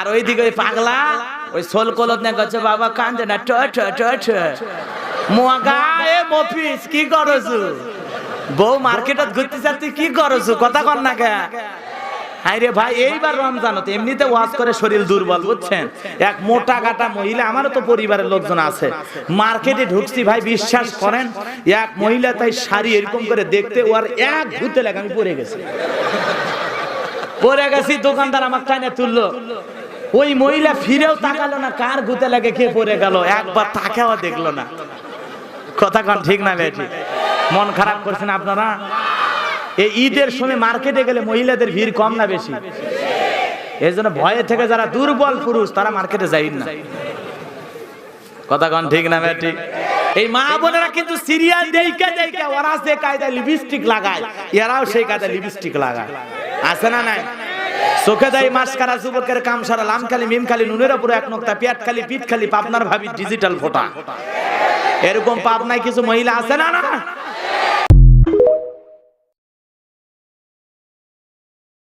আর ওইদিকে ওই পাগলা ওই সোল কলত না করছে বাবা কান্দে না ট ট ট ট মোগা এ মফিস কি করছু বউ মার্কেটত ঘুরতে যাচ্ছি কি করছু কথা কর না কে হাইরে ভাই এইবার রমজানত এমনিতে ওয়াজ করে শরীর দুর্বল বুঝছেন এক মোটা কাটা মহিলা আমারও তো পরিবারের লোকজন আছে মার্কেটে ঢুকছি ভাই বিশ্বাস করেন এক মহিলা তাই শাড়ি এরকম করে দেখতে ওর এক ঘুরতে লাগে আমি পড়ে গেছি দোকানদার আমার টানে তুললো ওই মহিলা ফিরেও তাকালো না কার গুতে লাগে কে পড়ে গেল একবার তাকাও দেখলো না কথা কোন ঠিক না বেটি মন খারাপ করছেন আপনারা এই ঈদের সময় মার্কেটে গেলে মহিলাদের ভিড় কম না বেশি এই জন্য ভয়ে থেকে যারা দুর্বল পুরুষ তারা মার্কেটে যায় না কথা কোন ঠিক না বেটি এই মা বোনেরা কিন্তু সিরিয়াল দেখে দেখে ওরা যে কায়দায় লিপস্টিক লাগায় এরাও সেই কায়দায় লিপস্টিক লাগায় আছে না নাই চোখে দেয় মাস্কারা যুবকের কাম সারা লাম খালি মিম খালি নুনের উপর এক নোক্তা পেট খালি পিঠ খালি পাবনার ভাবি ডিজিটাল ফোটা এরকম পাবনায় কিছু মহিলা আছে না না